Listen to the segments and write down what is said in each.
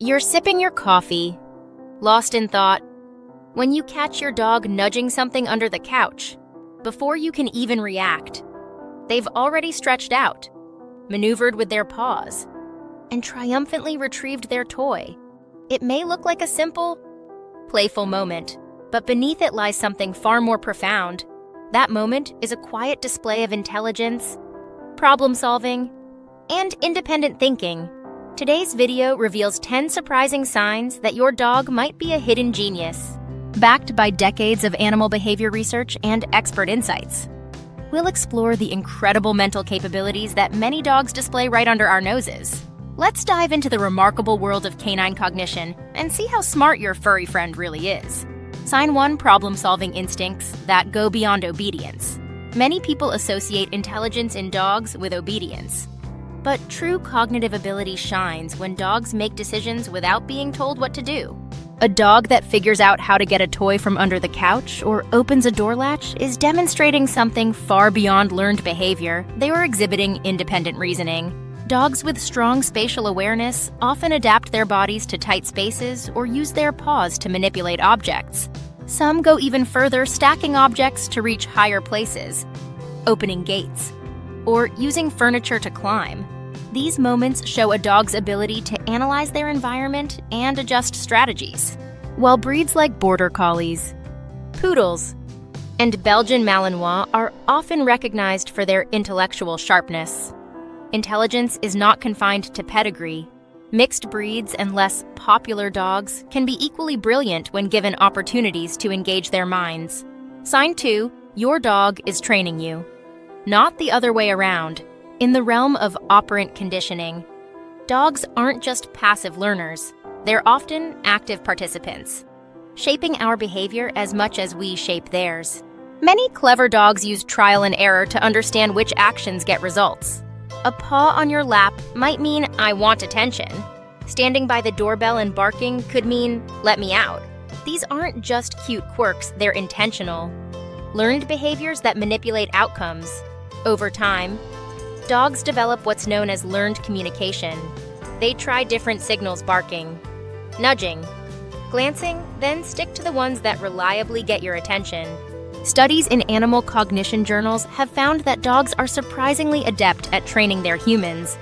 You're sipping your coffee, lost in thought, when you catch your dog nudging something under the couch. Before you can even react, they've already stretched out, maneuvered with their paws, and triumphantly retrieved their toy. It may look like a simple, playful moment, but beneath it lies something far more profound. That moment is a quiet display of intelligence, problem-solving, and independent thinking. Today's video reveals 10 surprising signs that your dog might be a hidden genius, backed by decades of animal behavior research and expert insights. We'll explore the incredible mental capabilities that many dogs display right under our noses. Let's dive into the remarkable world of canine cognition and see how smart your furry friend really is. Sign 1: problem-solving instincts that go beyond obedience. Many people associate intelligence in dogs with obedience. But true cognitive ability shines when dogs make decisions without being told what to do. A dog that figures out how to get a toy from under the couch or opens a door latch is demonstrating something far beyond learned behavior. They are exhibiting independent reasoning. Dogs with strong spatial awareness often adapt their bodies to tight spaces or use their paws to manipulate objects. Some go even further, stacking objects to reach higher places, opening gates, or using furniture to climb. These moments show a dog's ability to analyze their environment and adjust strategies. While breeds like Border Collies, Poodles, and Belgian Malinois are often recognized for their intellectual sharpness, intelligence is not confined to pedigree. Mixed breeds and less popular dogs can be equally brilliant when given opportunities to engage their minds. Sign 2: your dog is training you. Not the other way around. In the realm of operant conditioning, dogs aren't just passive learners. They're often active participants, shaping our behavior as much as we shape theirs. Many clever dogs use trial and error to understand which actions get results. A paw on your lap might mean, "I want attention." Standing by the doorbell and barking could mean, "Let me out." These aren't just cute quirks, they're intentional, learned behaviors that manipulate outcomes. Over time, dogs develop what's known as learned communication. They try different signals: barking, nudging, glancing, then stick to the ones that reliably get your attention. Studies in animal cognition journals have found that dogs are surprisingly adept at training their humans,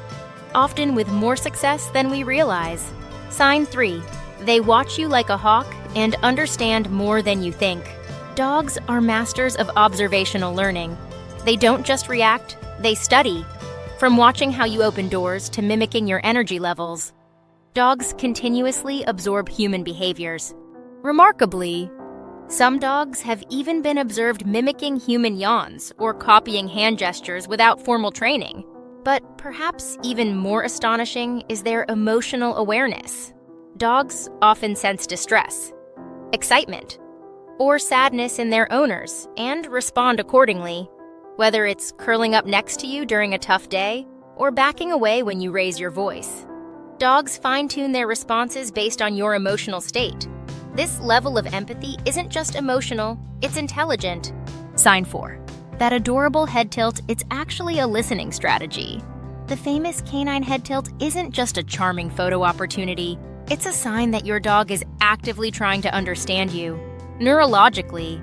often with more success than we realize. Sign 3: they watch you like a hawk and understand more than you think. Dogs are masters of observational learning. They don't just react, they study. From watching how you open doors to mimicking your energy levels, dogs continuously absorb human behaviors. Remarkably, some dogs have even been observed mimicking human yawns or copying hand gestures without formal training. But perhaps even more astonishing is their emotional awareness. Dogs often sense distress, excitement, or sadness in their owners and respond accordingly. Whether it's curling up next to you during a tough day or backing away when you raise your voice, dogs fine-tune their responses based on your emotional state. This level of empathy isn't just emotional, it's intelligent. Sign 4: that adorable head tilt, it's actually a listening strategy. The famous canine head tilt isn't just a charming photo opportunity, it's a sign that your dog is actively trying to understand you. Neurologically,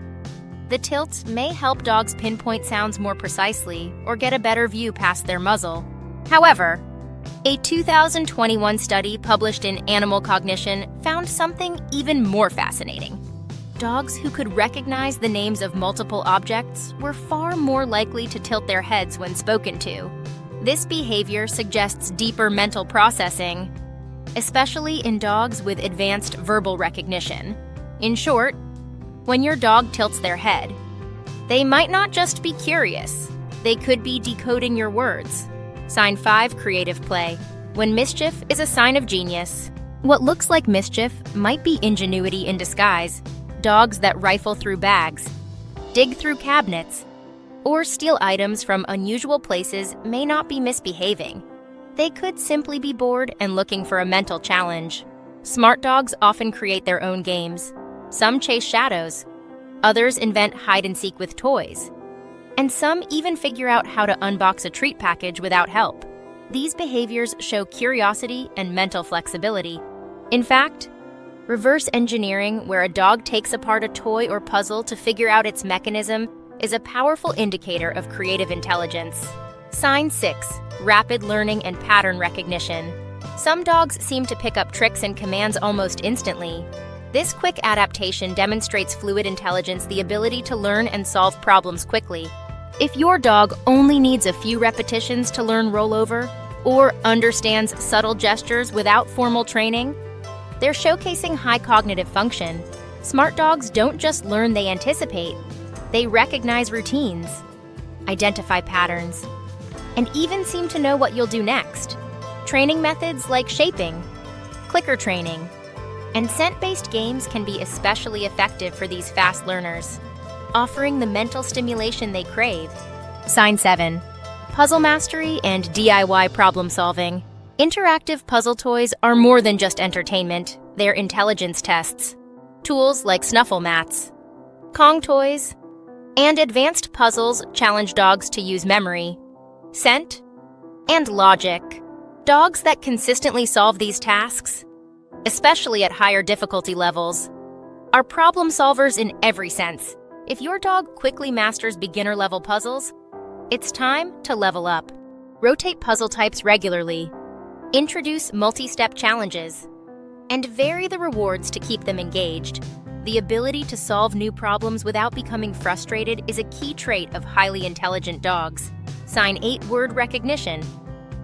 the tilt may help dogs pinpoint sounds more precisely or get a better view past their muzzle. However, a 2021 study published in Animal Cognition found something even more fascinating. Dogs who could recognize the names of multiple objects were far more likely to tilt their heads when spoken to. This behavior suggests deeper mental processing, especially in dogs with advanced verbal recognition. In short, when your dog tilts their head, they might not just be curious, they could be decoding your words. Sign 5: creative play. When mischief is a sign of genius. What looks like mischief might be ingenuity in disguise. Dogs that rifle through bags, dig through cabinets, or steal items from unusual places may not be misbehaving. They could simply be bored and looking for a mental challenge. Smart dogs often create their own games. Some chase shadows, others invent hide-and-seek with toys, and some even figure out how to unbox a treat package without help. These behaviors show curiosity and mental flexibility. In fact, reverse engineering, where a dog takes apart a toy or puzzle to figure out its mechanism, is a powerful indicator of creative intelligence. Sign 6. Rapid learning and pattern recognition. Some dogs seem to pick up tricks and commands almost instantly. This quick adaptation demonstrates fluid intelligence, the ability to learn and solve problems quickly. If your dog only needs a few repetitions to learn rollover, or understands subtle gestures without formal training, they're showcasing high cognitive function. Smart dogs don't just learn, they anticipate. They recognize routines, identify patterns, and even seem to know what you'll do next. Training methods like shaping, clicker training, and scent-based games can be especially effective for these fast learners, offering the mental stimulation they crave. Sign 7. Puzzle mastery and DIY problem solving. Interactive puzzle toys are more than just entertainment, they're intelligence tests. Tools like snuffle mats, Kong toys, and advanced puzzles challenge dogs to use memory, scent, and logic. Dogs that consistently solve these tasks, especially at higher difficulty levels, are problem solvers in every sense. If your dog quickly masters beginner-level puzzles, it's time to level up. Rotate puzzle types regularly, introduce multi-step challenges, and vary the rewards to keep them engaged. The ability to solve new problems without becoming frustrated is a key trait of highly intelligent dogs. Sign 8. Word recognition.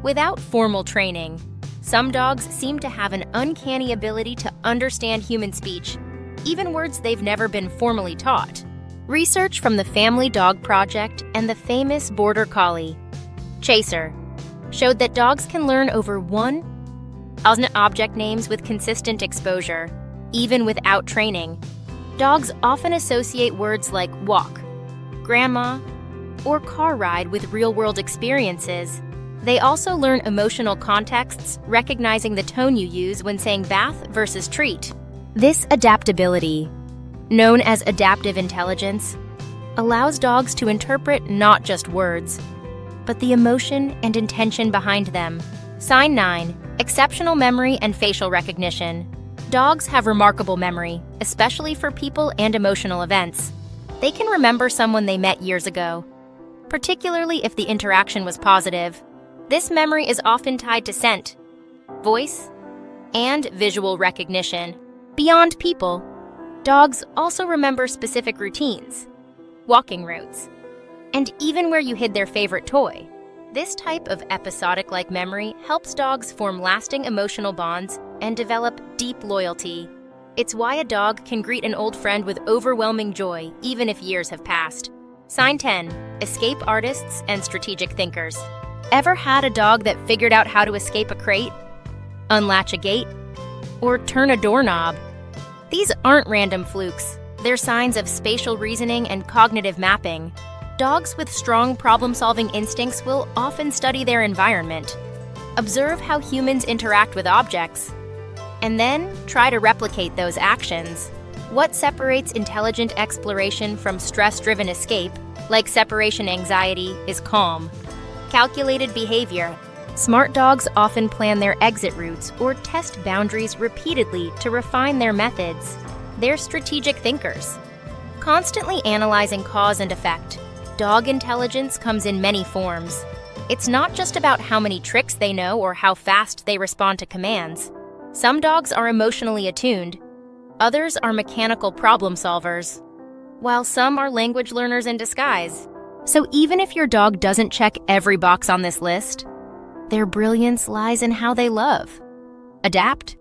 Without formal training, some dogs seem to have an uncanny ability to understand human speech, even words they've never been formally taught. Research from the Family Dog Project and the famous Border Collie, Chaser, showed that dogs can learn over 1,000 object names with consistent exposure, even without training. Dogs often associate words like walk, grandma, or car ride with real-world experiences. They also learn emotional contexts, recognizing the tone you use when saying bath versus treat. This adaptability, known as adaptive intelligence, allows dogs to interpret not just words, but the emotion and intention behind them. Sign 9. Exceptional memory and facial recognition. Dogs have remarkable memory, especially for people and emotional events. They can remember someone they met years ago, particularly if the interaction was positive. This memory is often tied to scent, voice, and visual recognition. Beyond people, dogs also remember specific routines, walking routes, and even where you hid their favorite toy. This type of episodic-like memory helps dogs form lasting emotional bonds and develop deep loyalty. It's why a dog can greet an old friend with overwhelming joy, even if years have passed. Sign 10. Escape artists and strategic thinkers. Ever had a dog that figured out how to escape a crate, unlatch a gate, or turn a doorknob? These aren't random flukes. They're signs of spatial reasoning and cognitive mapping. Dogs with strong problem-solving instincts will often study their environment, observe how humans interact with objects, and then try to replicate those actions. What separates intelligent exploration from stress-driven escape, like separation anxiety, is calm, calculated behavior. Smart dogs often plan their exit routes or test boundaries repeatedly to refine their methods. They're strategic thinkers, constantly analyzing cause and effect. Dog intelligence comes in many forms. It's not just about how many tricks they know or how fast they respond to commands. Some dogs are emotionally attuned, others are mechanical problem solvers, while some are language learners in disguise. So even if your dog doesn't check every box on this list, their brilliance lies in how they love, adapt,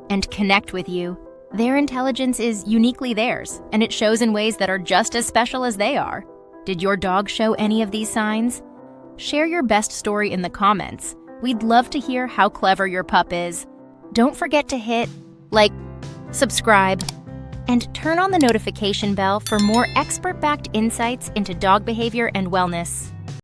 and connect with you. Their intelligence is uniquely theirs, and it shows in ways that are just as special as they are. Did your dog show any of these signs? Share your best story in the comments. We'd love to hear how clever your pup is. Don't forget to hit like, subscribe, and turn on the notification bell for more expert-backed insights into dog behavior and wellness.